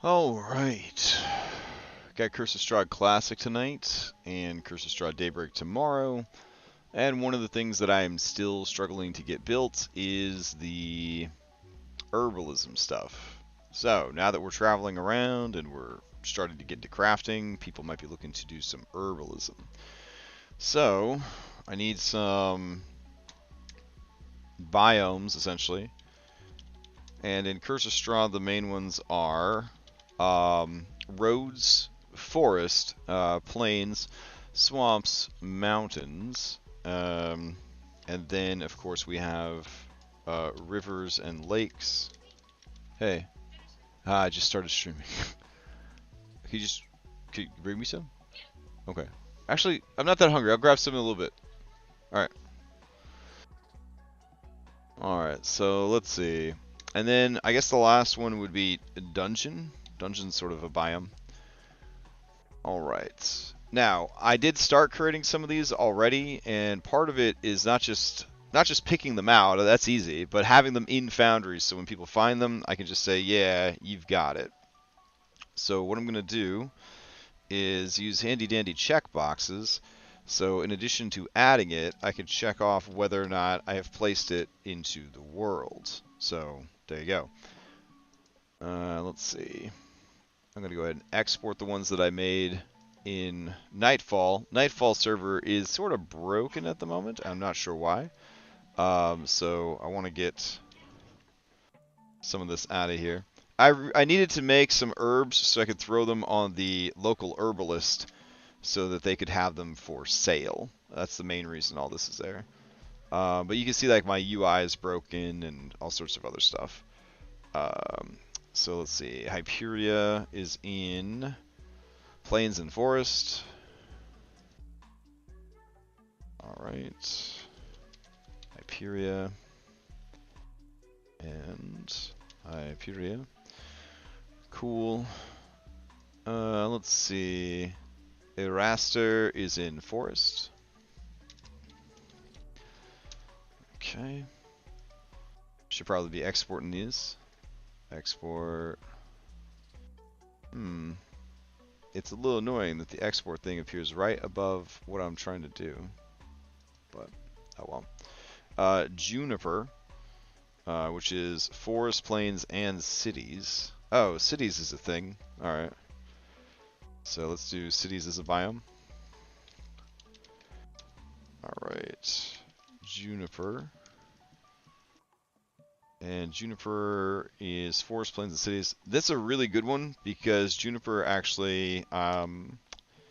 Alright. Got Curse of Strahd Classic tonight, and Curse of Strahd Daybreak tomorrow. And one of the things that I'm still struggling to get built is the herbalism stuff. So, now that we're traveling around and we're starting to get into crafting, people might be looking to do some herbalism. So, I need some biomes, essentially. And in Curse of Strahd, the main ones are roads, forest, plains, swamps, mountains, and then, of course, we have rivers and lakes. Hey, I just started streaming. Can you bring me some? Okay. Actually, I'm not that hungry. I'll grab some in a little bit. Alright. Alright, so let's see. And then I guess the last one would be dungeon. Dungeon's sort of a biome. Alright. Now, I did start creating some of these already, and part of it is not just picking them out, that's easy, but having them in Foundries so when people find them, I can just say, yeah, you've got it. So what I'm going to do is use handy dandy checkboxes. So in addition to adding it, I can check off whether or not I have placed it into the world. So there you go. Let's see. I'm going to go ahead and export the ones that I made in Nightfall. Nightfall server is sort of broken at the moment. I'm not sure why. So I want to get some of this out of here. I needed to make some herbs so I could throw them on the local herbalist so that they could have them for sale. That's the main reason all this is there. But you can see like my UI is broken and all sorts of other stuff. So let's see. Hyperia is in Plains and Forest. Alright. Hyperia. And Hyperia. Cool. Let's see. Eraster is in Forest. Okay. Should probably be exporting these. Export. It's a little annoying that the export thing appears right above what I'm trying to do. But, oh well. Juniper, which is forest, plains, and cities. Oh, cities is a thing. Alright. So let's do cities as a biome. Alright. Juniper. And Juniper is forest, plains, and cities. That's a really good one because Juniper actually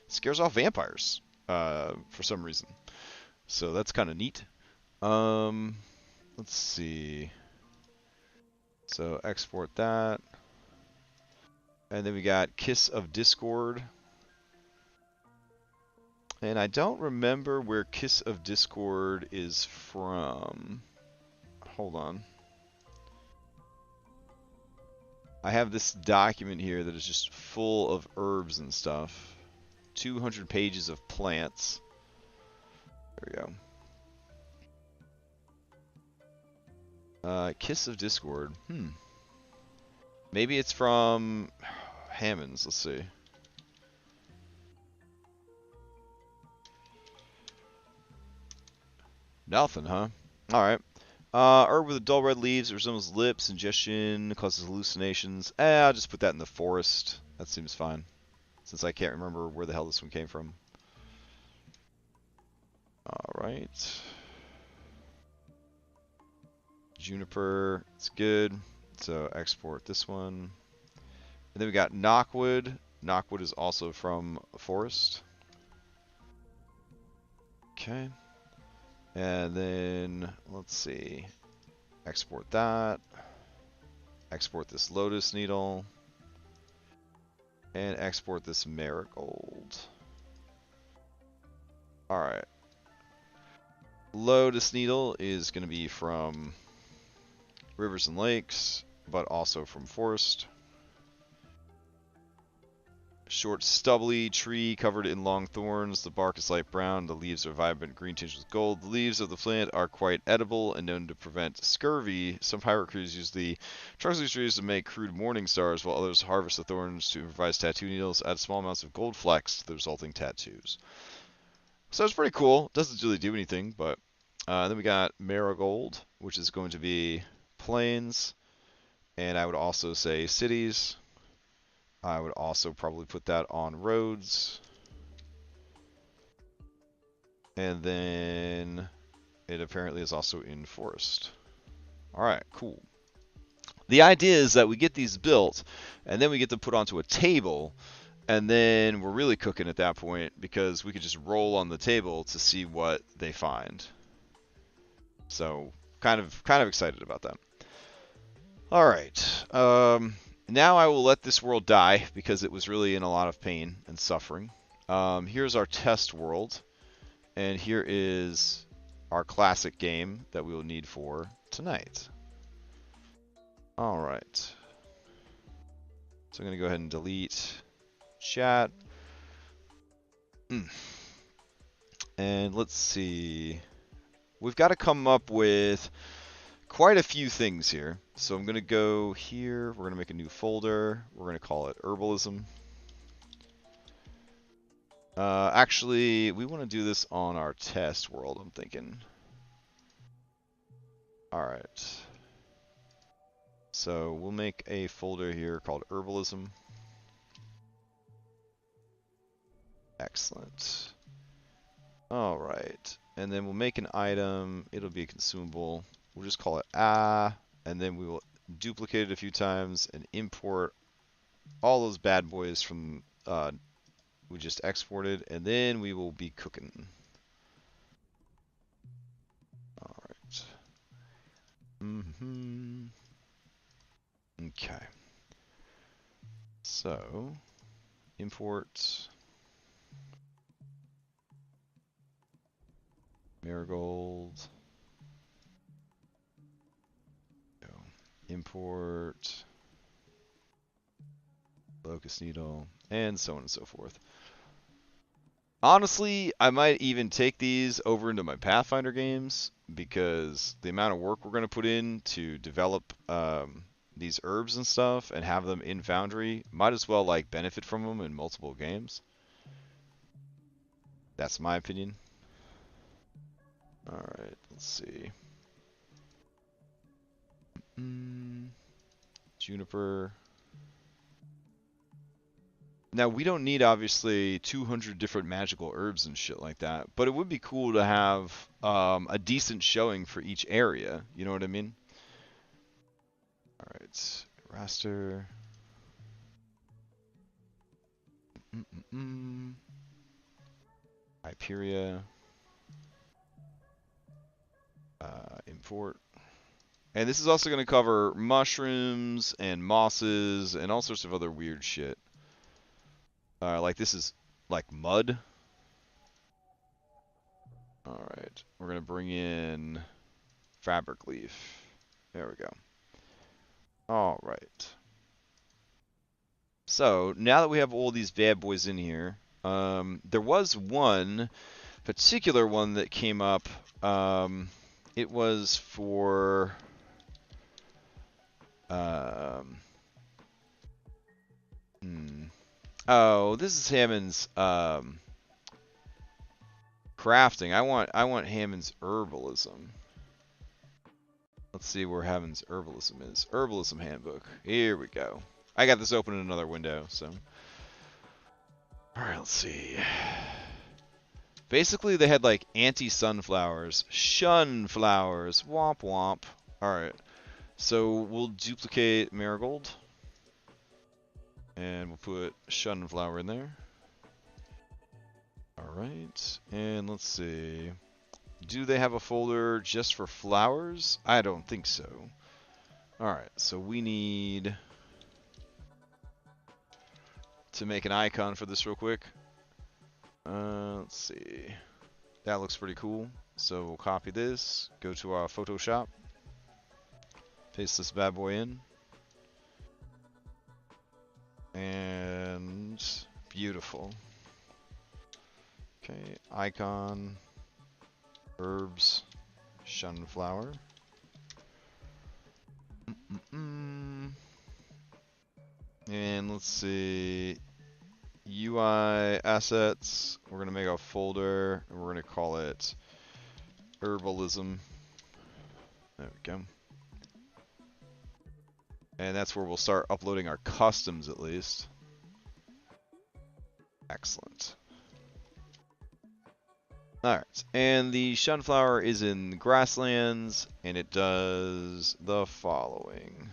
scares off vampires for some reason. So that's kind of neat. Let's see. So export that. And then we got Kiss of Discord. And I don't remember where Kiss of Discord is from. Hold on. I have this document here that is just full of herbs and stuff. 200 pages of plants. There we go. Kiss of Discord. Maybe it's from Hammonds. Let's see. Nothing, huh? Alright. Herb with the dull red leaves, it resembles lips, ingestion, causes hallucinations. I'll just put that in the forest. That seems fine. Since I can't remember where the hell this one came from. Alright. Juniper, it's good. So export this one. And then we got Knockwood. Knockwood is also from forest. Okay. And then, let's see. Export that. Export this lotus needle. And export this marigold. Alright. Lotus needle is going to be from rivers and lakes, but also from forest. Short, stubbly tree covered in long thorns. The bark is light brown. The leaves are vibrant green tinged with gold. The leaves of the plant are quite edible and known to prevent scurvy. Some pirate crews use the trunks of these trees to make crude morning stars, while others harvest the thorns to improvise tattoo needles, add small amounts of gold flecks to the resulting tattoos. So it's pretty cool. Doesn't really do anything, but then we got marigold, which is going to be plains, and I would also say cities. I would also probably put that on roads. And then it apparently is also in forest. Alright, cool. The idea is that we get these built, and then we get them put onto a table, and then we're really cooking at that point, because we could just roll on the table to see what they find. So, kind of excited about that. Alright, now I will let this world die, because it was really in a lot of pain and suffering. Here's our test world, and here is our classic game that we will need for tonight. Alright. So I'm going to go ahead and delete chat. And let's see. We've got to come up with quite a few things here. So I'm going to go here. We're going to make a new folder. We're going to call it Herbalism. Actually, we want to do this on our test world, I'm thinking. Alright. So we'll make a folder here called Herbalism. Excellent. Alright. And then we'll make an item. It'll be a consumable. We'll just call it and then we will duplicate it a few times and import all those bad boys from we just exported, and then we will be cooking. Alright. Okay. So, import marigold. Import locust needle, and so on and so forth. Honestly, I might even take these over into my Pathfinder games, because the amount of work we're going to put in to develop these herbs and stuff and have them in Foundry, might as well like benefit from them in multiple games. That's my opinion. Alright, let's see. Juniper. Now, we don't need, obviously, 200 different magical herbs and shit like that, but it would be cool to have a decent showing for each area. You know what I mean? Alright, raster. Hyperia. Import. And this is also going to cover mushrooms and mosses and all sorts of other weird shit. Like this is like mud. Alright, we're going to bring in fabric leaf. There we go. Alright. So, now that we have all these bad boys in here, there was one particular one that came up. It was for... Oh, this is Hammond's crafting. I want Hammond's herbalism. Let's see where Hammond's herbalism is. Herbalism handbook. Here we go. I got this open in another window, so. Alright, let's see. Basically, they had like anti-sunflowers, shunflowers, womp womp. Alright, so we'll duplicate marigold. And we'll put shunflower in there. Alright, and let's see. Do they have a folder just for flowers? I don't think so. Alright, so we need to make an icon for this real quick. Let's see. That looks pretty cool. So we'll copy this, go to our Photoshop, paste this bad boy in, and Beautiful. Okay, icon, herbs, sunflower. And let's see, UI assets. We're gonna make a folder, and we're gonna call it Herbalism. There we go. And that's where we'll start uploading our customs, at least. Excellent. Alright, and the sunflower is in grasslands, and it does the following.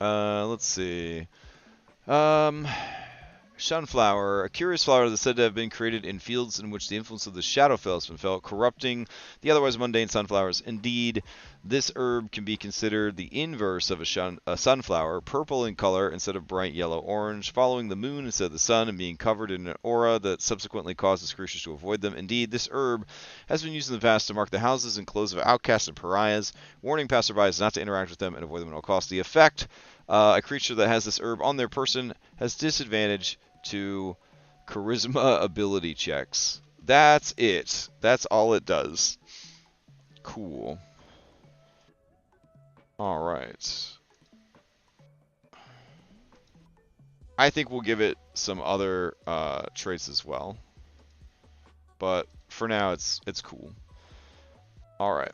Let's see. Sunflower, a curious flower that's said to have been created in fields in which the influence of the Shadowfell has been felt, corrupting the otherwise mundane sunflowers. Indeed, this herb can be considered the inverse of a sunflower, purple in color instead of bright yellow-orange, following the moon instead of the sun, and being covered in an aura that subsequently causes creatures to avoid them. Indeed, this herb has been used in the past to mark the houses and clothes of outcasts and pariahs, warning passerbys not to interact with them and avoid them at all costs. The effect: a creature that has this herb on their person has disadvantage to charisma ability checks. That's it. That's all it does. Cool. Alright. I think we'll give it some other traits as well. But for now, it's cool. Alright.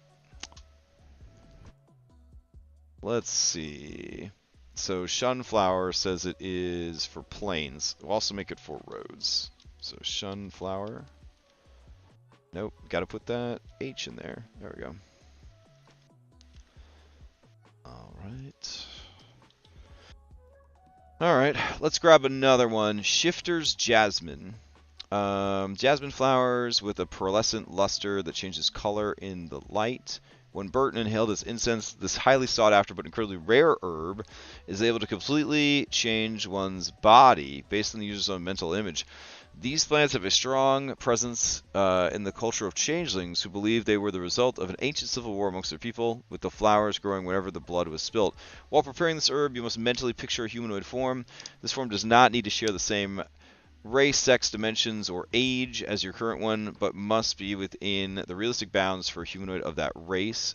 Let's see. So sunflower says it is for plains. We'll also make it for roads. So sunflower. Nope, got to put that H in there. There we go. Alright. Alright, let's grab another one. Shifter's Jasmine. Jasmine flowers with a pearlescent luster that changes color in the light. When burnt and inhaled as incense, this highly sought after but incredibly rare herb is able to completely change one's body based on the user's own mental image. These plants have a strong presence in the culture of changelings who believe they were the result of an ancient civil war amongst their people, with the flowers growing whenever the blood was spilt. While preparing this herb, you must mentally picture a humanoid form. This form does not need to share the same race, sex, dimensions, or age as your current one, but must be within the realistic bounds for a humanoid of that race.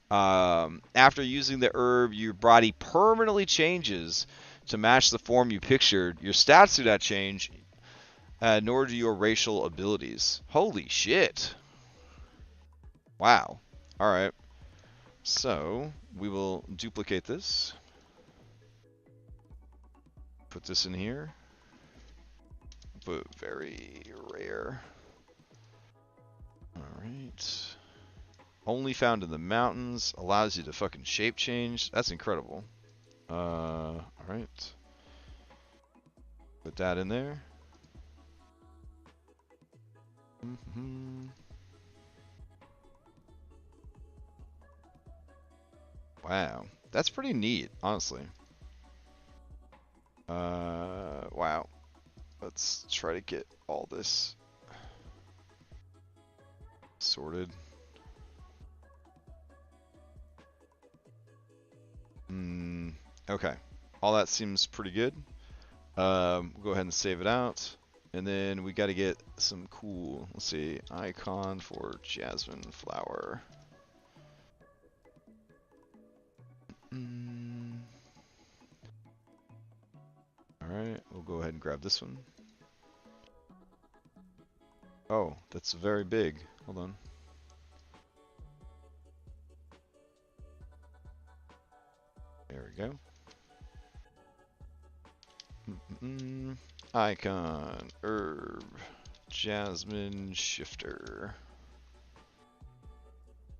After using the herb, your body permanently changes to match the form you pictured. Your stats do not change, nor do your racial abilities. Holy shit. Wow. Alright. So, we will duplicate this. Put this in here. But very rare. Alright. Only found in the mountains. Allows you to fucking shape change. That's incredible. Alright. Put that in there. Wow. That's pretty neat, honestly. Wow. Let's try to get all this sorted. Okay. All that seems pretty good. We'll go ahead and save it out. And then we got to get some cool, let's see, icon for jasmine flower. Alright, we'll go ahead and grab this one. Oh, that's very big. Hold on. There we go. Icon, herb, jasmine shifter.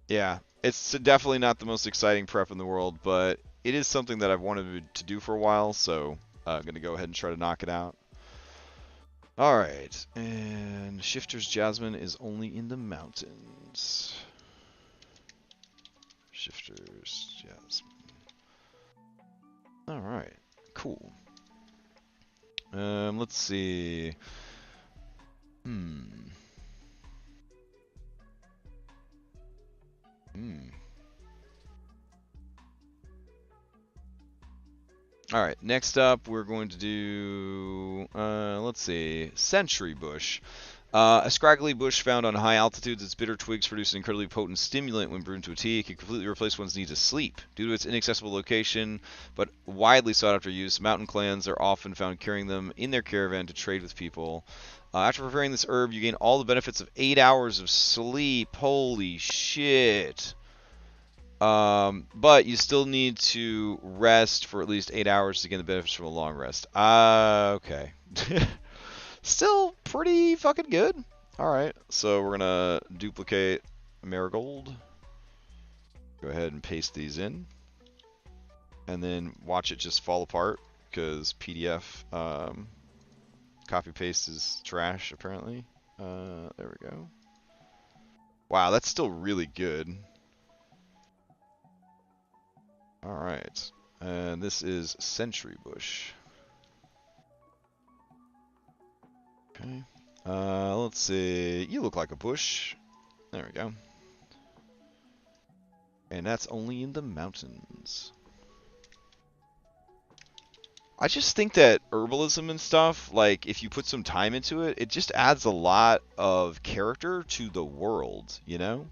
Yeah, it's definitely not the most exciting prep in the world, but it is something that I've wanted to do for a while, so I'm going to go ahead and try to knock it out. Alright, and Shifter's Jasmine is only in the mountains. Shifter's Jasmine. Alright, cool. Let's see. All right, next up we're going to do, let's see, Century Bush. A scraggly bush found on high altitudes, its bitter twigs produce an incredibly potent stimulant when brewed into a tea. It can completely replace one's need to sleep. Due to its inaccessible location, but widely sought after use, mountain clans are often found carrying them in their caravan to trade with people. After preparing this herb, you gain all the benefits of 8 hours of sleep. Holy shit. But you still need to rest for at least 8 hours to gain the benefits from a long rest. Okay. Still pretty fucking good. Alright, so we're gonna duplicate Marigold. Go ahead and paste these in. And then watch it just fall apart, because PDF copy-paste is trash, apparently. There we go. Wow, that's still really good. Alright, and this is Century Bush. Okay. Let's see. You look like a bush. There we go. And that's only in the mountains. I just think that herbalism and stuff, like, if you put some time into it, it just adds a lot of character to the world, you know?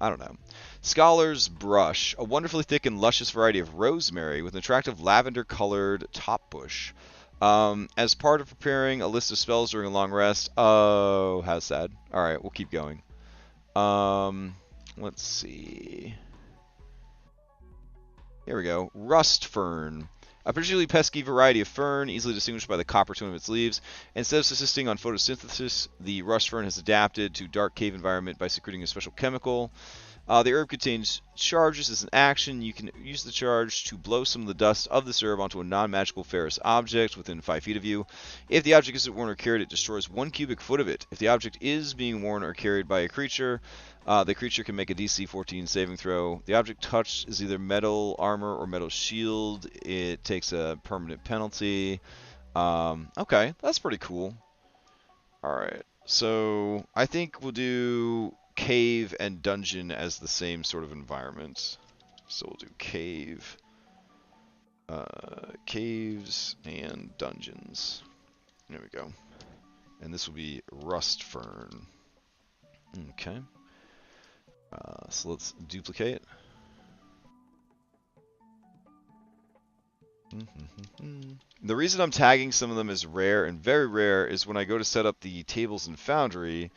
I don't know. Scholar's Brush, a wonderfully thick and luscious variety of rosemary with an attractive lavender-colored top bush. As part of preparing a list of spells during a long rest. Oh, how sad. Alright, we'll keep going. Let's see. Here we go. Rust Fern. A particularly pesky variety of fern, easily distinguished by the copper tone of its leaves. Instead of subsisting on photosynthesis, the rust fern has adapted to dark cave environment by secreting a special chemical. The herb contains charges as an action. You can use the charge to blow some of the dust of this herb onto a non-magical ferrous object within 5 feet of you. If the object isn't worn or carried, it destroys 1 cubic foot of it. If the object is being worn or carried by a creature, the creature can make a DC 14 saving throw. The object touched is either metal armor or metal shield. It takes a permanent penalty. Okay, that's pretty cool. Alright, so I think we'll do cave and dungeon as the same sort of environment. So we'll do cave, caves and dungeons. There we go. And this will be Rust Fern. Okay. So let's duplicate. The reason I'm tagging some of them as rare and very rare is when I go to set up the tables in Foundry,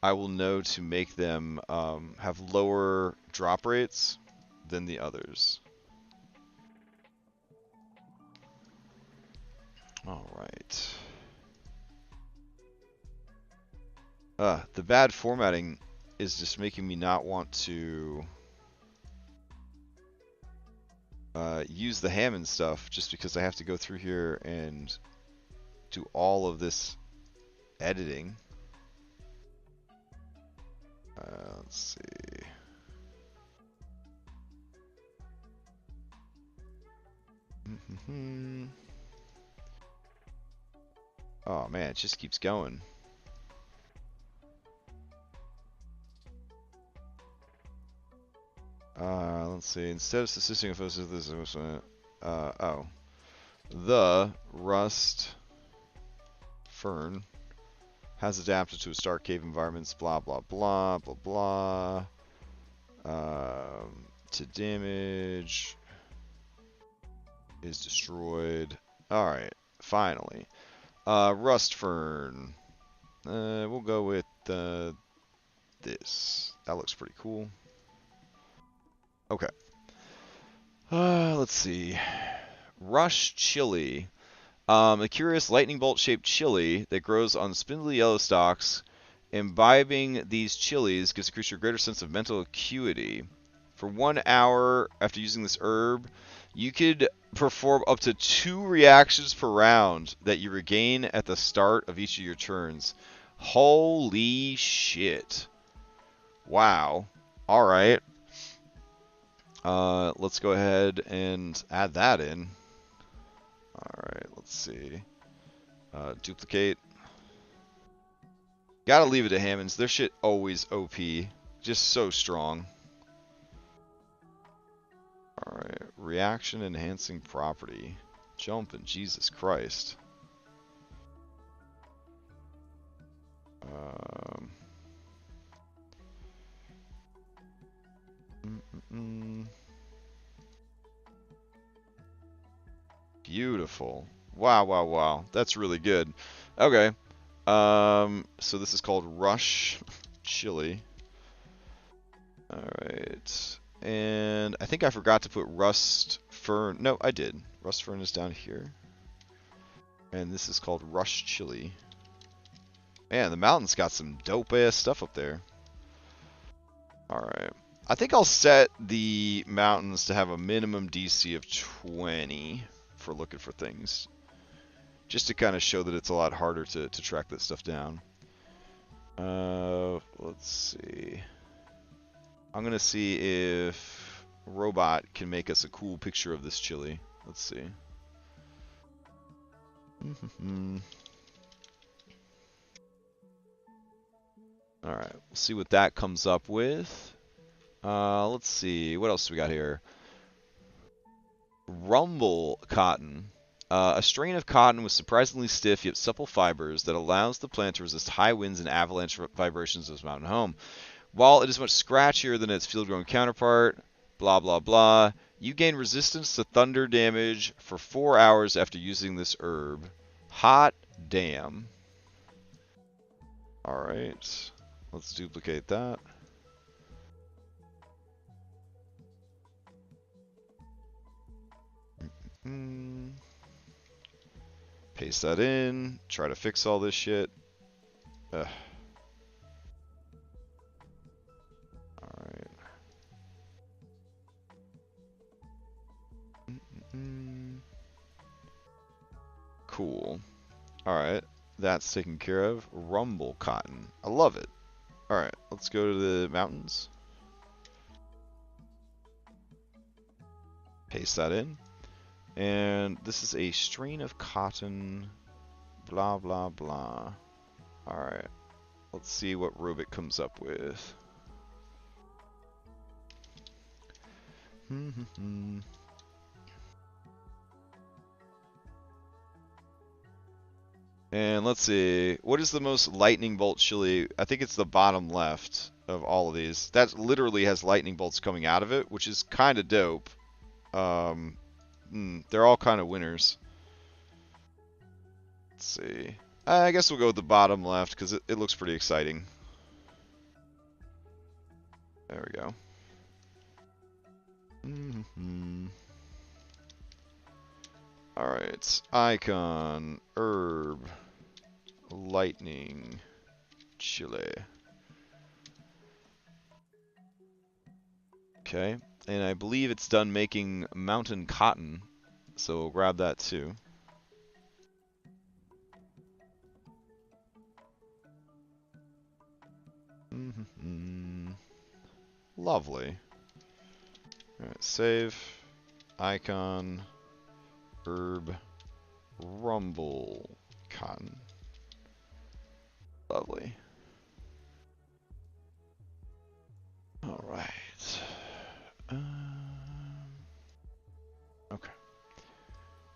I will know to make them have lower drop rates than the others. Alright. The bad formatting is just making me not want to use the Hammond stuff just because I have to go through here and do all of this editing. Let's see. Oh man, it just keeps going. Let's see. Instead of assisting a photosynthesis, the rust fern has adapted to stark cave environments. Blah blah blah blah blah. To damage is destroyed. All right, finally, rust fern. We'll go with this. That looks pretty cool. Okay. Let's see. Rush chili. A curious lightning bolt shaped chili that grows on spindly yellow stalks. Imbibing these chilies gives a creature a greater sense of mental acuity. For 1 hour after using this herb, you could perform up to 2 reactions per round that you regain at the start of each of your turns. Holy shit. Wow. Alright. Let's go ahead and add that in. Alright, let's see. Duplicate. Gotta leave it to Hammonds. Their shit always OP. Just so strong. Alright, reaction enhancing property. Jumping, Jesus Christ. Beautiful. Wow, wow, wow. That's really good. Okay. So this is called Rush Chili. Alright. And I think I forgot to put Rust Fern. No, I did. Rust Fern is down here. And this is called Rush Chili. Man, the mountain's got some dope-ass stuff up there. Alright. I think I'll set the mountains to have a minimum DC of 20 for looking for things. Just to kind of show that it's a lot harder to track that stuff down. Let's see. I'm going to see if Robot can make us a cool picture of this chili. Let's see. Alright, we'll see what that comes up with. Let's see. What else do we got here? Rumble cotton. A strain of cotton with surprisingly stiff yet supple fibers that allows the plant to resist high winds and avalanche vibrations of its mountain home. While it is much scratchier than its field-grown counterpart, blah blah blah, you gain resistance to thunder damage for 4 hours after using this herb. Hot damn. Alright, let's duplicate that. Paste that in. Try to fix all this shit. Alright. Cool. Alright. That's taken care of. Rumble cotton. I love it. Alright. Let's go to the mountains. Paste that in. And this is a strain of cotton, blah, blah, blah. Alright, let's see what Rubik comes up with. And let's see, what is the most lightning bolt chili? I think it's the bottom left of all of these. That literally has lightning bolts coming out of it, which is kind of dope. They're all kind of winners. Let's see. I guess we'll go with the bottom left because it looks pretty exciting. There we go. Alright. Icon. Herb. Lightning. Chili. Okay. And I believe it's done making mountain cotton, so we'll grab that too. Lovely. Alright, save. Icon. Herb. Rumble. Cotton. Lovely. Alright. Okay.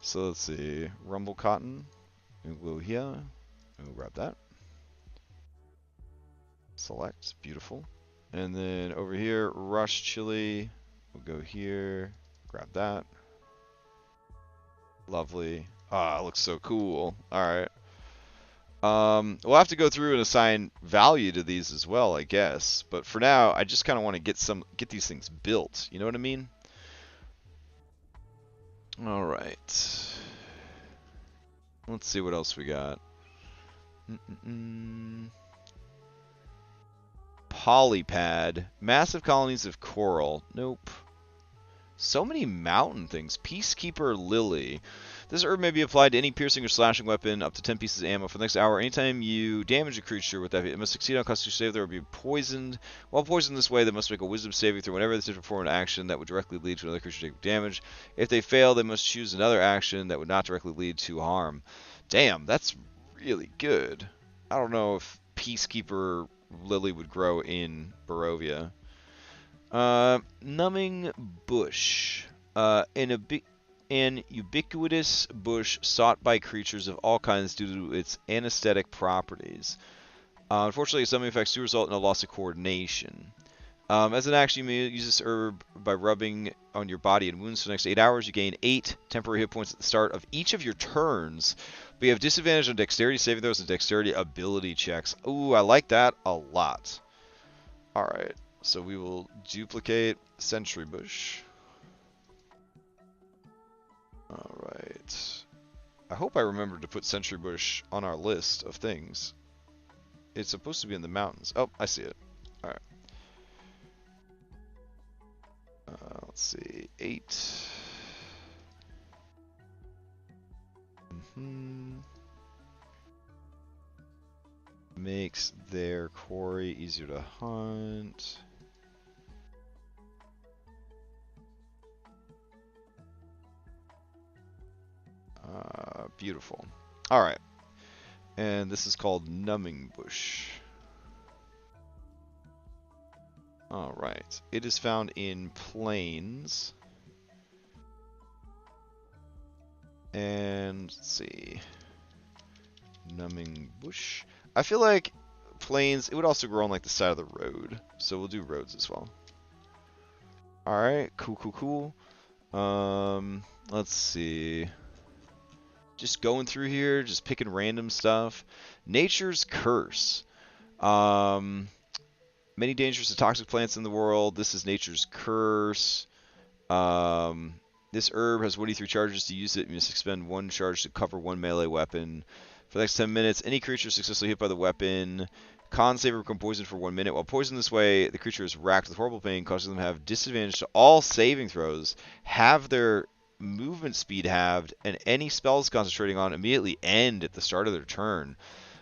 So let's see. Rumble cotton. We'll go here. We'll grab that. Select. Beautiful. And then over here, Rush Chili. We'll go here. Grab that. Lovely. Ah, it looks so cool. Alright. We'll have to go through and assign value to these as well, I guess. But for now, I just kind of want to get these things built. You know what I mean? All right. Let's see what else we got. Polypad. Massive colonies of coral. Nope. So many mountain things. Peacekeeper Lily. This herb may be applied to any piercing or slashing weapon, up to 10 pieces of ammo for the next hour. Anytime you damage a creature with that, it must succeed on Constitution save. They will be poisoned. While poisoned this way, they must make a wisdom saving throw whenever they attempt to perform an action that would directly lead to another creature taking damage. If they fail, they must choose another action that would not directly lead to harm. Damn, that's really good. I don't know if Peacekeeper Lily would grow in Barovia. Numbing Bush. In a big... an ubiquitous bush sought by creatures of all kinds due to its anesthetic properties. Unfortunately, some effects do result in a loss of coordination. As an action, you may use this herb by rubbing on your body and wounds for the next 8 hours. You gain 8 temporary hit points at the start of each of your turns, but you have disadvantage on dexterity saving throws and dexterity ability checks. Ooh, I like that a lot. Alright, so we will duplicate Sentry Bush. Alright. I hope I remembered to put Sentry Bush on our list of things. It's supposed to be in the mountains. Oh, I see it. Alright. Let's see. 8. Makes their quarry easier to hunt. Beautiful. Alright. And this is called Numbing Bush. Alright. It is found in plains. And let's see. Numbing Bush. I feel like plains, it would also grow on like the side of the road. So we'll do roads as well. Alright, cool. Let's see. Just going through here, just picking random stuff. Nature's Curse. Many dangerous and toxic plants in the world. This is Nature's Curse. This herb has 1d3 charges. To use it, you must expend 1 charge to cover 1 melee weapon. For the next 10 minutes, any creature successfully hit by the weapon, con save or become poisoned for 1 minute. While poisoned this way, the creature is racked with horrible pain, causing them to have disadvantage to all saving throws, have their movement speed halved, and any spells concentrating on immediately end at the start of their turn.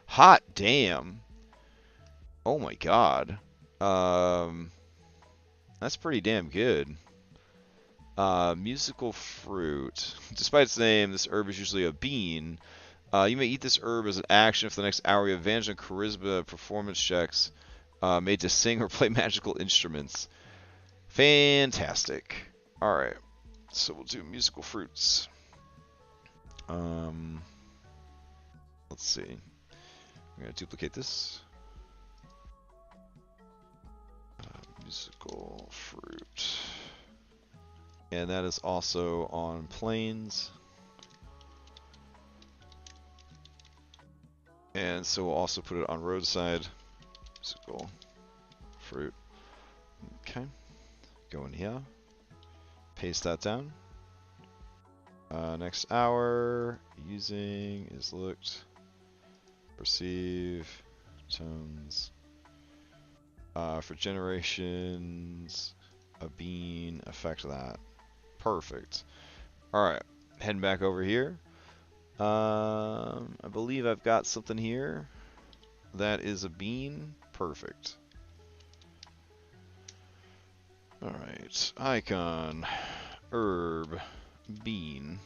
Hot damn. Oh my god. That's pretty damn good. Musical fruit. Despite its name, this herb is usually a bean. You may eat this herb as an action for the next hour. You have advantage on charisma performance checks made to sing or play magical instruments. Fantastic. Alright. So we'll do musical fruits. Let's see. I'm going to duplicate this. Musical fruit. And that is also on plains. And so we'll also put it on roadside. Musical fruit. Okay. Go in here. Paste that down. Next hour. Using is looked. Perceive. Tones. For generations. A bean. Affect that. Perfect. Alright. Heading back over here. I believe I've got something here. That is a bean. Perfect. Alright. Icon. Herb. Bean.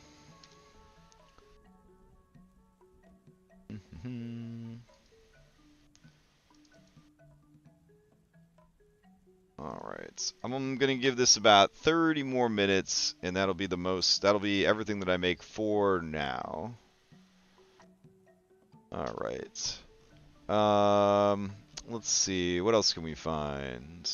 Alright. I'm going to give this about 30 more minutes, and that'll be the most, that'll be everything that I make for now. Alright. Let's see, what else can we find?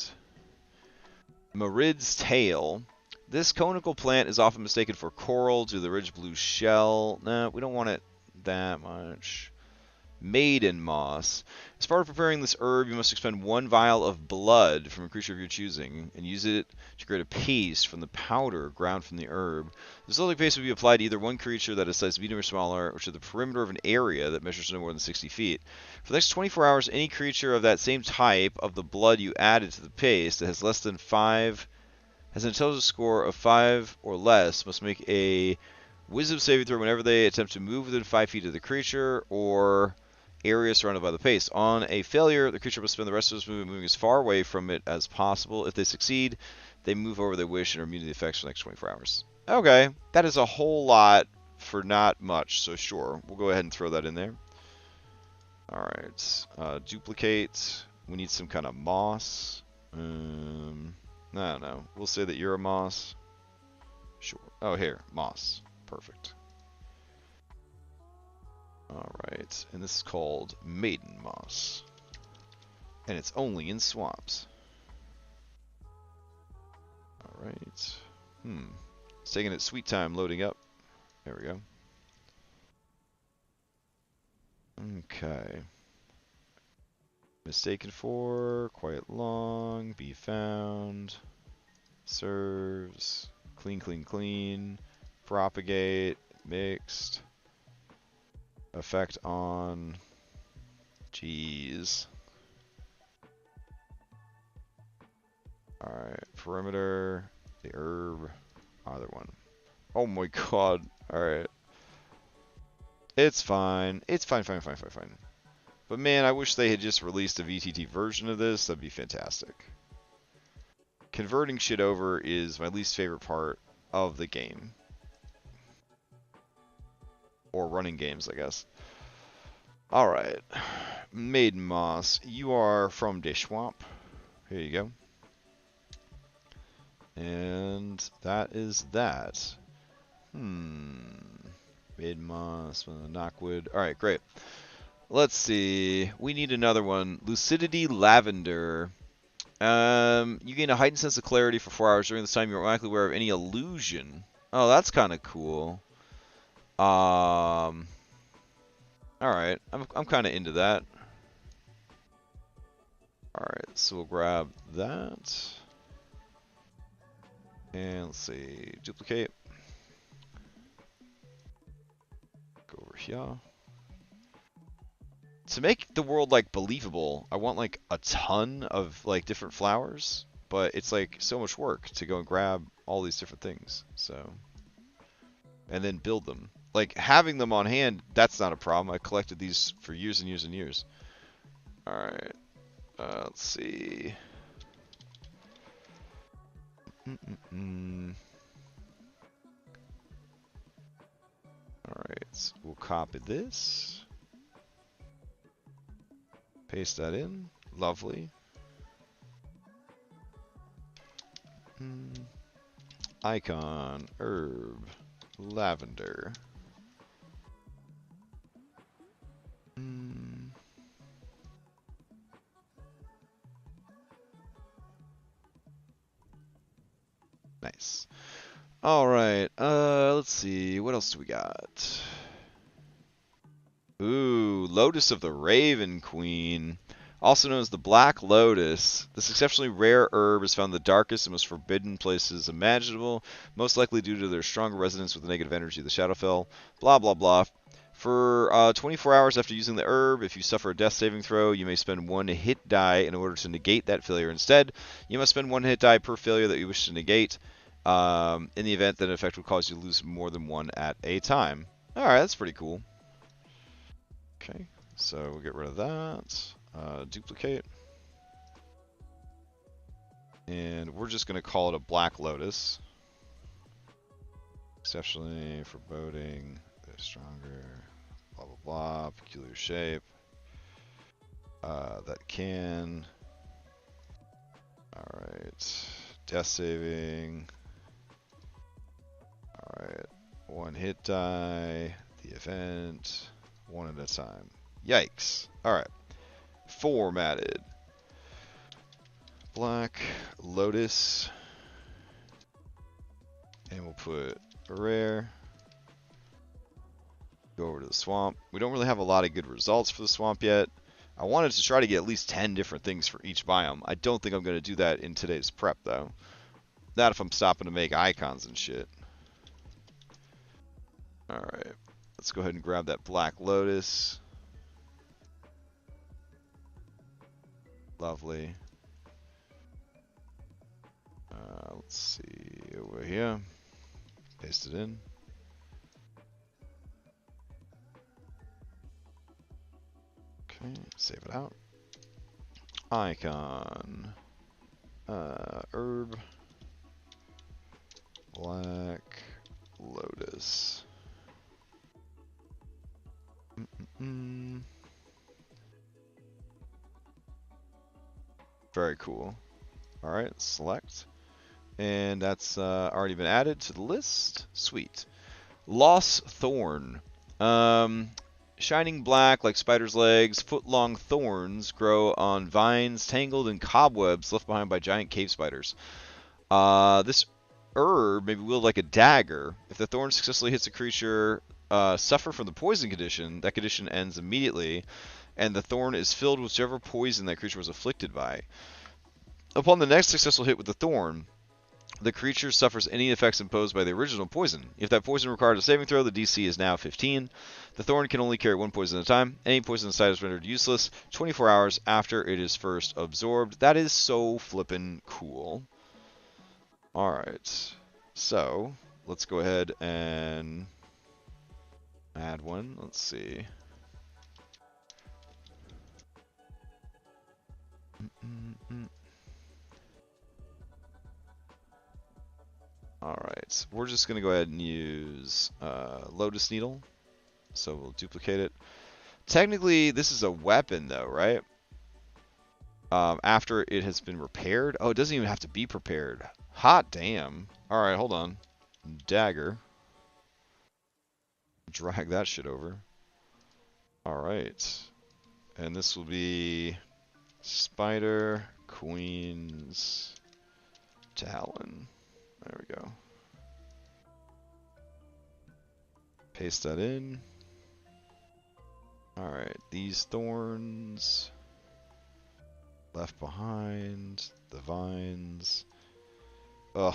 Marid's Tail. This conical plant is often mistaken for coral due to the rich blue shell. Nah, we don't want it that much. Maiden Moss. As part of preparing this herb, you must expend 1 vial of blood from a creature of your choosing, and use it to create a paste from the powder ground from the herb. This resulting paste will be applied to either one creature that is size medium or smaller, or to the perimeter of an area that measures no more than 60 feet. For the next 24 hours, any creature of that same type of the blood you added to the paste that has less than 5, has an intelligence score of 5 or less, must make a wisdom saving throw whenever they attempt to move within 5 feet of the creature, or area surrounded by the paste. On a failure, the creature must spend the rest of its movement moving as far away from it as possible. If they succeed, they move over their wish and are immune to the effects for the next 24 hours. Okay, that is a whole lot for not much, so sure. We'll go ahead and throw that in there. Alright, duplicate. We need some kind of moss. I don't know. We'll say that you're a moss. Sure. Oh, here, moss. Perfect. All right, and this is called maiden moss, and it's only in swamps. All right. It's taking its sweet time loading up. There we go. Okay. Mistaken for, quite long, be found, serves, clean, clean, clean, propagate, mixed, effect on, jeez. Alright, perimeter, the herb, either one. Oh my god, alright. It's fine, fine. But man, I wish they had just released a VTT version of this, that'd be fantastic. Converting shit over is my least favorite part of the game. Or running games, I guess. Alright. Maiden Moss, you are from the swamp. Here you go. And that is that. Maiden Moss, Knockwood. Alright, great. Let's see. We need another one. Lucidity Lavender. You gain a heightened sense of clarity for 4 hours. During this time, you're automatically aware of any illusion. Oh, that's kind of cool. Alright. I'm kind of into that. Alright, so we'll grab that. And let's see. Duplicate. Go over here. To make the world, like, believable, I want, like, a ton of, like, different flowers. But it's, like, so much work to go and grab all these different things. So. And then build them. Like, having them on hand, that's not a problem. I collected these for years and years and years. Alright. Let's see. Alright, we'll copy this. Paste that in. Lovely. Icon, herb, lavender. Nice. Alright, let's see. What else do we got? Ooh, Lotus of the Raven Queen. Also known as the Black Lotus. This exceptionally rare herb is found in the darkest and most forbidden places imaginable, most likely due to their stronger resonance with the negative energy of the Shadowfell. Blah, blah, blah. For 24 hours after using the herb, if you suffer a death saving throw, you may spend 1 hit die in order to negate that failure. Instead, you must spend 1 hit die per failure that you wish to negate. In the event that an effect would cause you to lose more than 1 at a time. Alright, that's pretty cool. Okay, so we'll get rid of that. Duplicate. And we're just going to call it a Black Lotus. Exceptionally foreboding, stronger, blah, blah, blah, peculiar shape. That can. Alright, death saving. Alright, 1 hit die, the event, 1 at a time. Yikes. Alright. Formatted. Black Lotus. And we'll put rare. Go over to the swamp. We don't really have a lot of good results for the swamp yet. I wanted to try to get at least 10 different things for each biome. I don't think I'm going to do that in today's prep, though. Not if I'm stopping to make icons and shit. Alright. Let's go ahead and grab that Black Lotus. Lovely. Let's see. Over here. Paste it in. Okay, save it out. Icon. Herb. Black Lotus. Very cool. Alright, select. And that's already been added to the list. Sweet. Loss Thorn. Shining black like spider's legs, foot-long thorns grow on vines tangled in cobwebs left behind by giant cave spiders. This herb may be wielded like a dagger. If the thorn successfully hits a creature suffer from the poison condition, that condition ends immediately, and the thorn is filled with whichever poison that creature was afflicted by. Upon the next successful hit with the thorn, the creature suffers any effects imposed by the original poison. If that poison required a saving throw, the DC is now 15. The thorn can only carry one poison at a time. Any poison inside is rendered useless 24 hours after it is first absorbed. That is so flippin' cool. Alright, so let's go ahead and add one. Let's see. Alright, we're just going to go ahead and use Lotus Needle. So we'll duplicate it. Technically, this is a weapon though, right? After it has been repaired. Oh, it doesn't even have to be prepared. Hot damn. Alright, hold on. Dagger. Drag that shit over. Alright. And this will be Spider Queen's Talon. There we go. Paste that in. Alright, these thorns left behind, the vines. Ugh,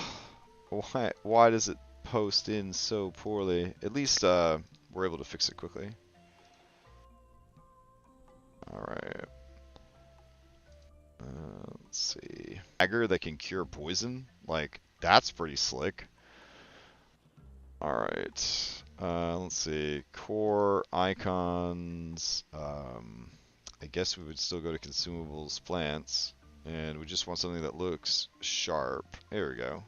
why does it post in so poorly? At least we're able to fix it quickly. Alright. Let's see. Dagger that can cure poison? Like, that's pretty slick. Alright. Let's see. Core icons. I guess we would still go to consumables, plants. And we just want something that looks sharp. There we go.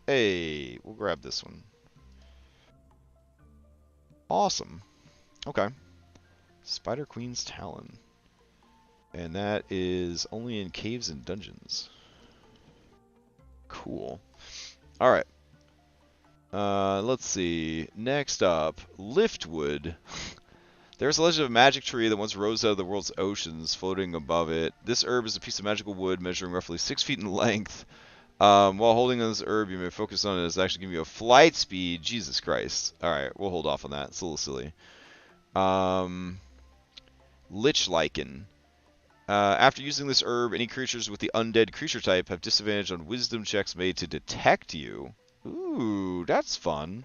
Hey, we'll grab this one. Awesome. Okay. Spider Queen's Talon. And that is only in caves and dungeons. Cool. Alright. Let's see. Next up, Liftwood. There's a legend of a magic tree that once rose out of the world's oceans, floating above it. This herb is a piece of magical wood measuring roughly 6 feet in length. While holding on this herb, you may focus on it as actually giving you a flight speed. Jesus Christ. Alright, we'll hold off on that. It's a little silly. Lich Lichen. After using this herb, any creatures with the undead creature type have disadvantage on wisdom checks made to detect you. Ooh, that's fun.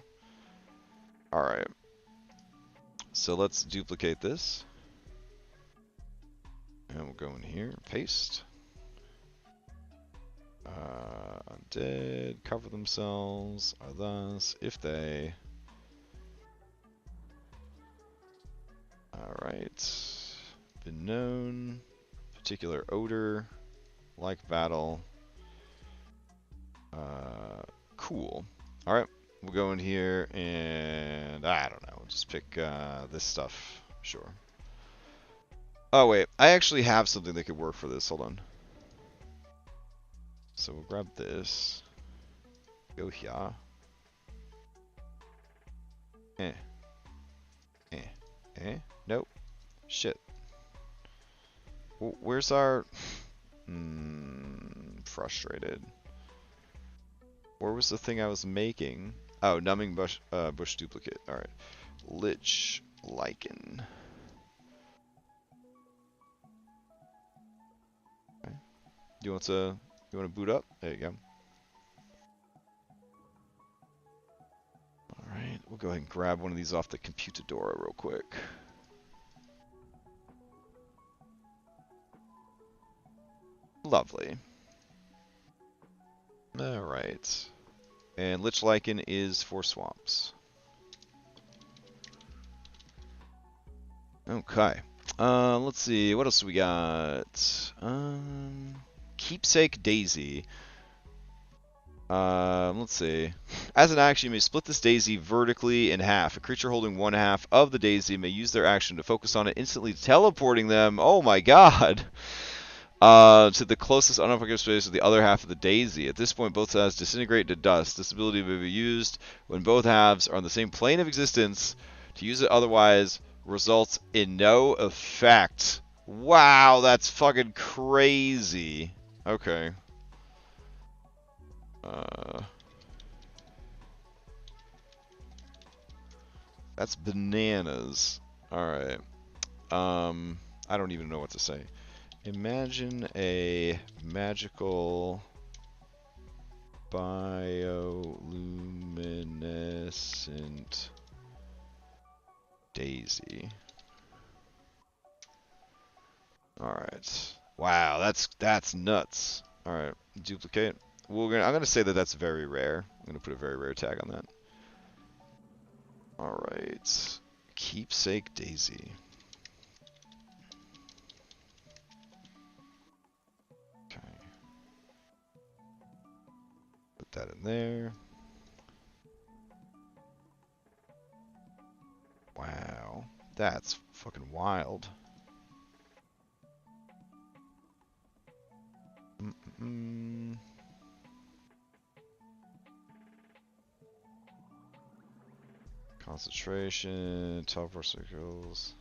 Alright. So let's duplicate this. And we'll go in here, paste. Undead, cover themselves, are thus, if they. Alright. Been known. Particular odor. Like battle. Cool. Alright. We'll go in here and I don't know. We'll just pick this stuff. Sure. Oh wait, I actually have something that could work for this. Hold on. So we'll grab this. Go here. Nope. Shit. Where's our... frustrated. Where was the thing I was making? Oh, numbing bush duplicate. Alright. Lich Lichen. Okay. You want to boot up? There you go. Alright, we'll go ahead and grab one of these off the Computadora real quick. Lovely. Alright. And Lich Lichen is for swamps. Okay. Let's see. What else do we got? Keepsake Daisy. Let's see. As an action, you may split this daisy vertically in half. A creature holding one half of the daisy may use their action to focus on it, instantly teleporting them. Oh my god! to the closest unoccupied space of the other half of the daisy. At this point, both sides disintegrate to dust. This ability may be used when both halves are on the same plane of existence. To use it otherwise results in no effect. Wow, that's fucking crazy. Okay. That's bananas. Alright. I don't even know what to say. Imagine a magical bioluminescent daisy. Alright. Wow, that's nuts. Alright, duplicate. I'm gonna say that that's very rare. I'm gonna put a very rare tag on that. Alright. Keepsake daisy. Okay. Put that in there. Wow. That's fucking wild. Concentration, teleport circles.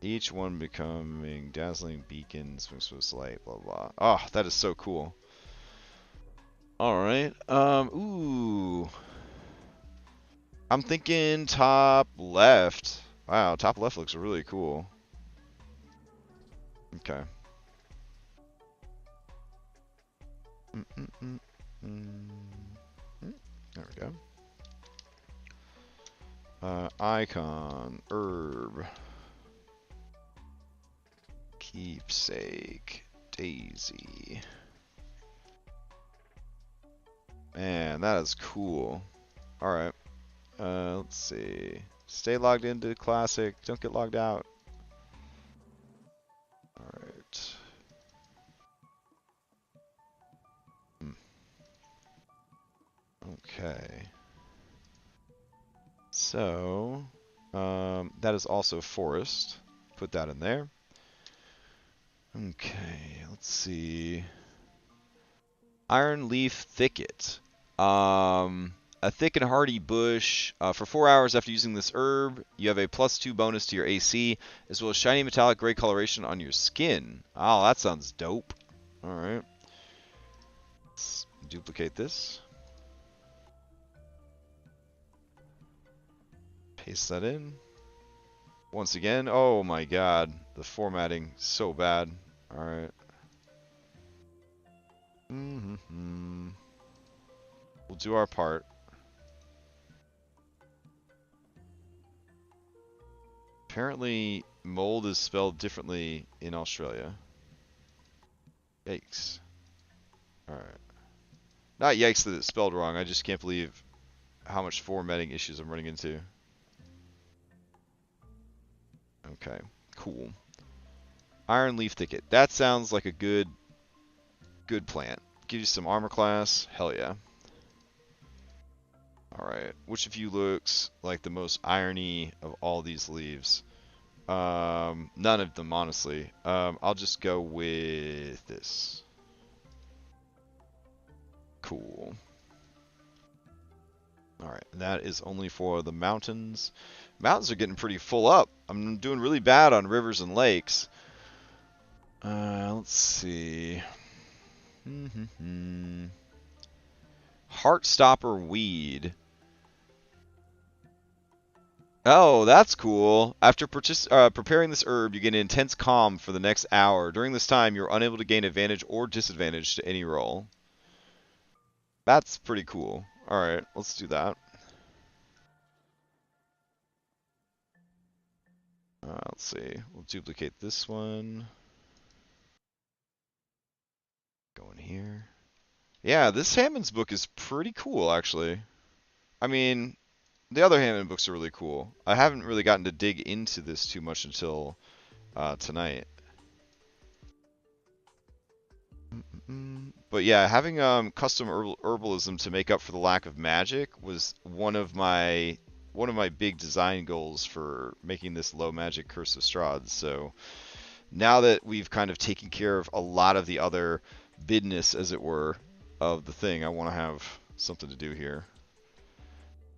Each one becoming dazzling beacon, swings with light, blah blah. Oh, that is so cool. Alright. Ooh. I'm thinking top left. Wow, top left looks really cool. Okay. There we go. Icon, herb, keepsake, daisy. Man, that is cool. Alright. Let's see. Stay logged into Classic. Don't get logged out. Alright. Okay. So, that is also forest. Put that in there. Okay, let's see. Iron leaf thicket. A thick and hardy bush. For 4 hours after using this herb, you have a +2 bonus to your AC, as well as shiny metallic gray coloration on your skin. Oh, that sounds dope. Alright. Let's duplicate this. Paste that in. Once again, oh my god, the formatting so bad. Alright. We'll do our part. Apparently, mold is spelled differently in Australia. Yikes. Alright. Not yikes that it's spelled wrong, I just can't believe how much formatting issues I'm running into. Okay, cool. Iron leaf thicket. That sounds like a good plant. Give you some armor class. Hell yeah. Alright. Which of you looks like the most irony of all these leaves? None of them, honestly. I'll just go with this. Cool. Alright, that is only for the mountains. Mountains are getting pretty full up. I'm doing really bad on rivers and lakes. Let's see. Heartstopper weed. Oh, that's cool. After preparing this herb, you get an intense calm for the next hour. During this time, you're unable to gain advantage or disadvantage to any roll. That's pretty cool. Alright, let's do that. Let's see. We'll duplicate this one. Go in here. Yeah, this Hammond's book is pretty cool, actually. I mean, the other Hammond books are really cool. I haven't really gotten to dig into this too much until tonight. But yeah, having custom herbalism to make up for the lack of magic was one of my big design goals for making this low magic Curse of Strahd. So now that we've kind of taken care of a lot of the other business, as it were, of the thing, I want to have something to do here.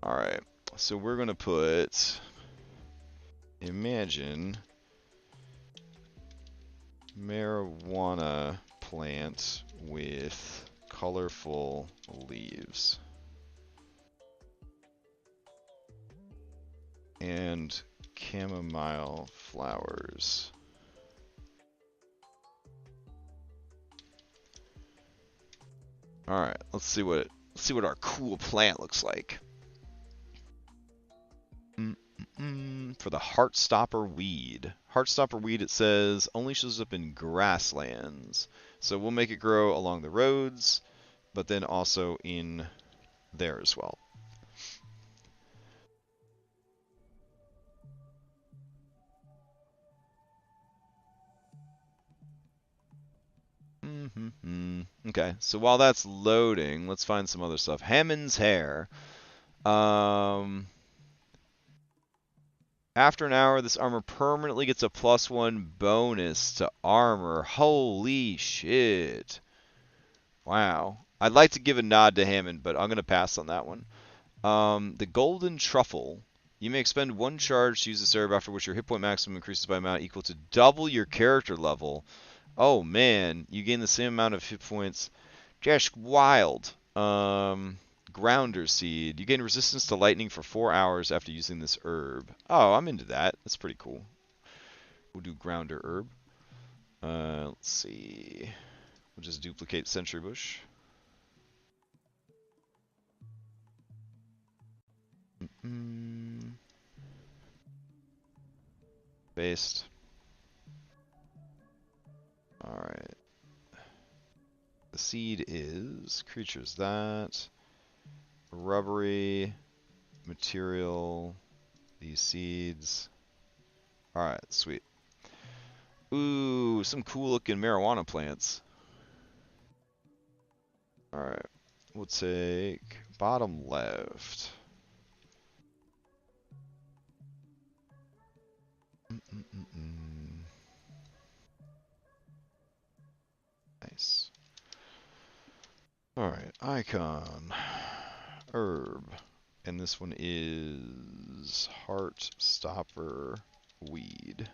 All right, so we're gonna put imagine marijuana plant with colorful leaves and chamomile flowers. All right, let's see what our cool plant looks like. For the Heartstopper weed. Heartstopper weed, it says, only shows up in grasslands. So we'll make it grow along the roads, but then also in there as well. Okay, so while that's loading, let's find some other stuff. Hammond's hair. After an hour, this armor permanently gets a +1 bonus to armor. Holy shit. Wow. I'd like to give a nod to Hammond, but I'm going to pass on that one. The Golden Truffle. You may expend one charge to use this herb, after which your hit point maximum increases by amount equal to double your character level. Oh man, you gain the same amount of hit points. Just wild. Grounder Seed. You gain resistance to lightning for 4 hours after using this herb. Oh, I'm into that. That's pretty cool. We'll do Grounder Herb. Let's see. We'll just duplicate Sentry Bush. Based. Alright. The seed is creatures that. Rubbery material. These seeds. Alright, sweet. Ooh, some cool looking marijuana plants. Alright. We'll take bottom left. Nice. Alright, icon. Herb. And this one is Heartstopper weed.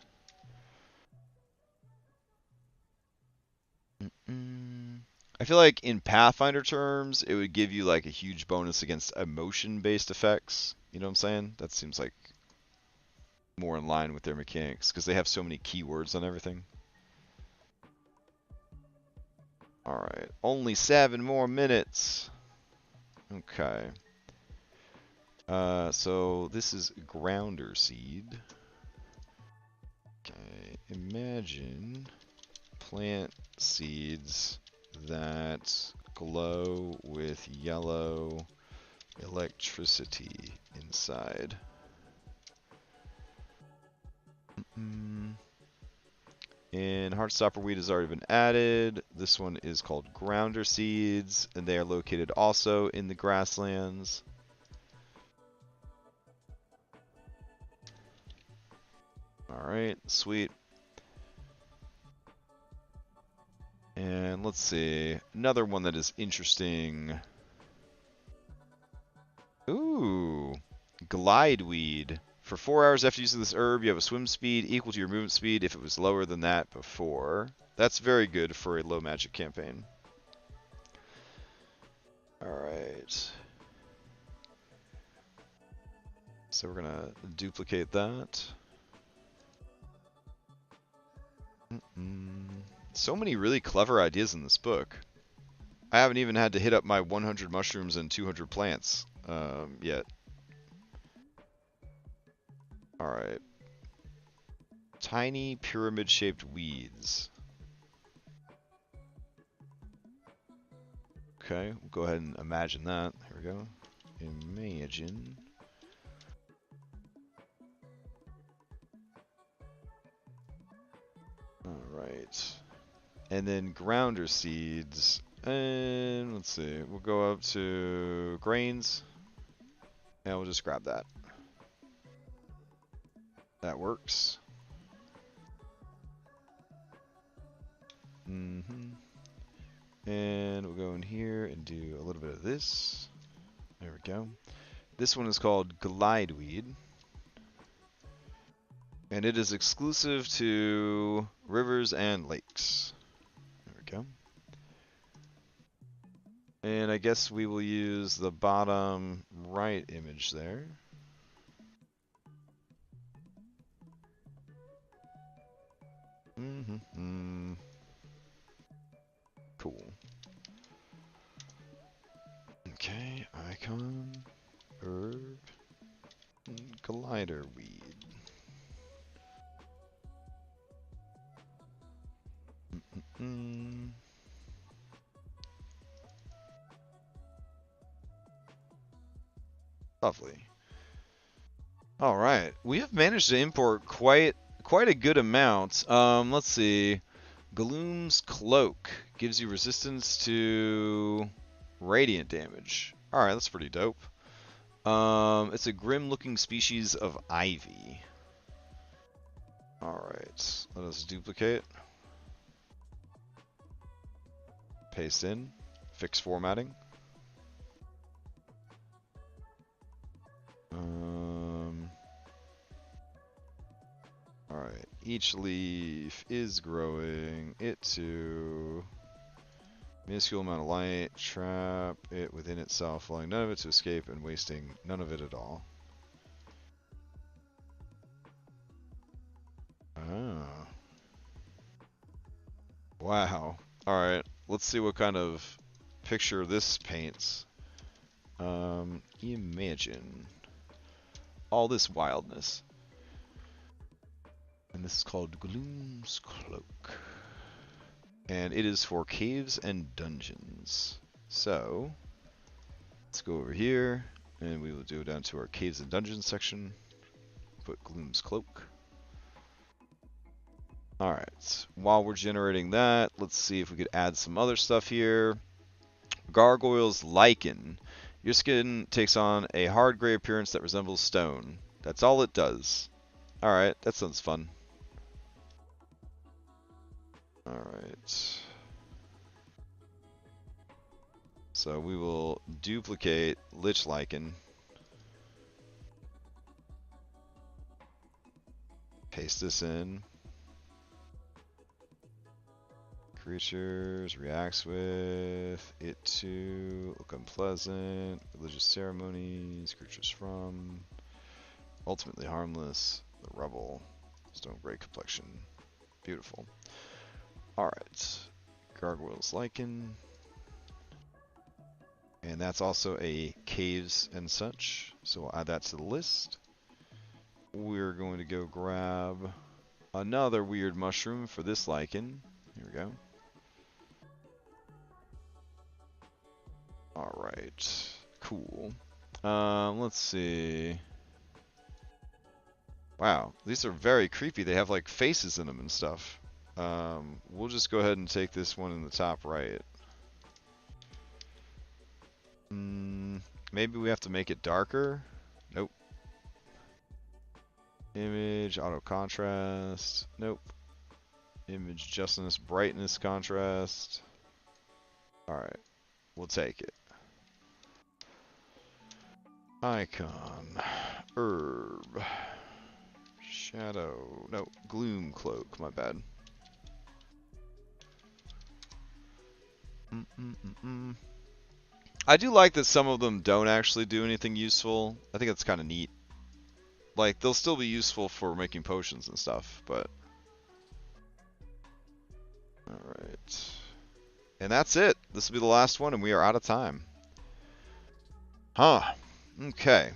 I feel like in Pathfinder terms, it would give you like a huge bonus against emotion-based effects. You know what I'm saying? That seems like more in line with their mechanics, because they have so many keywords on everything. Alright, only 7 more minutes. Okay. So this is Grounder Seed. Okay, imagine plant seeds that glow with yellow electricity inside. And Heartstopper weed has already been added. This one is called Grounder Seeds, and they are located also in the grasslands. Alright, sweet. And let's see, another one that is interesting. Ooh, Glideweed. For 4 hours after using this herb, you have a swim speed equal to your movement speed if it was lower than that before. That's very good for a low magic campaign. Alright. So we're going to duplicate that. So many really clever ideas in this book. I haven't even had to hit up my 100 mushrooms and 200 plants yet. Alright. Tiny pyramid-shaped weeds. Okay, we'll go ahead and imagine that. Here we go. Imagine. Alright. And then grounder seeds. And let's see, we'll go up to grains. And we'll just grab that. That works. And we'll go in here and do a little bit of this. There we go. This one is called Glideweed. And it is exclusive to rivers and lakes. There we go. And I guess we will use the bottom right image there. Cool. Okay, icon, herb, glider weed. Lovely. All right, we have managed to import quite a good amount. Let's see. Gloom's Cloak gives you resistance to radiant damage. All right, that's pretty dope. It's a grim-looking species of ivy. All right, let us duplicate. Paste in. Fix formatting. Alright, each leaf is growing it to minuscule amount of light, trap it within itself, allowing none of it to escape and wasting none of it at all. Ah. Wow. Alright, let's see what kind of picture this paints. Imagine all this wildness. And this is called Gloom's Cloak. And it is for caves and dungeons. So, let's go over here, and we will do it down to our caves and dungeons section. Put Gloom's Cloak. Alright, while we're generating that, let's see if we could add some other stuff here. Gargoyle's Lichen. Your skin takes on a hard gray appearance that resembles stone. That's all it does. Alright, that sounds fun. Alright. So we will duplicate Lich Lichen. Paste this in. Creatures reacts with it to look unpleasant, religious ceremonies, creatures from, ultimately harmless, the rubble, stone gray complexion. Beautiful. Alright, Gargoyle's Lichen. And that's also a caves and such, so we'll add that to the list. We're going to go grab another weird mushroom for this lichen. Here we go. Alright, cool. Let's see. Wow, these are very creepy. They have like faces in them and stuff. We'll just go ahead and take this one in the top right. Maybe we have to make it darker? Nope. Image, auto contrast. Nope. Image justness, brightness, contrast. Alright, we'll take it. Icon, herb, shadow, no, gloom cloak, my bad. I do like that some of them don't actually do anything useful. I think that's kind of neat. Like, they'll still be useful for making potions and stuff, but... Alright. And that's it. This will be the last one, and we are out of time. Huh. Okay.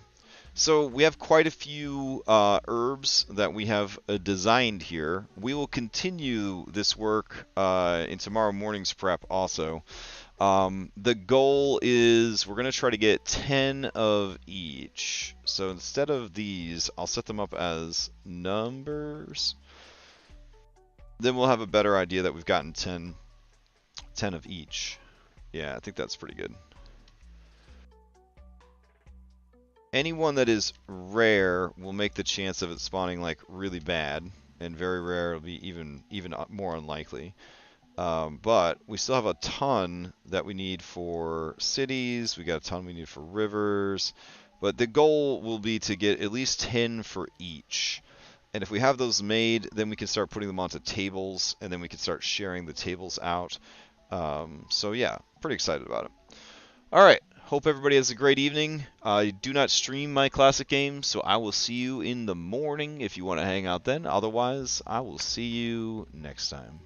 So we have quite a few herbs that we have designed here. We will continue this work in tomorrow morning's prep also. The goal is we're going to try to get 10 of each. So instead of these, I'll set them up as numbers. Then we'll have a better idea that we've gotten 10 10 of each. Yeah, I think that's pretty good. Anyone that is rare will make the chance of it spawning like really bad, and very rare will be even more unlikely. But we still have a ton that we need for cities. We got a ton we need for rivers. But the goal will be to get at least 10 for each. And if we have those made, then we can start putting them onto tables, and then we can start sharing the tables out. So yeah, pretty excited about it. All right. Hope everybody has a great evening. I do not stream my classic games, so I will see you in the morning if you want to hang out then. Otherwise, I will see you next time.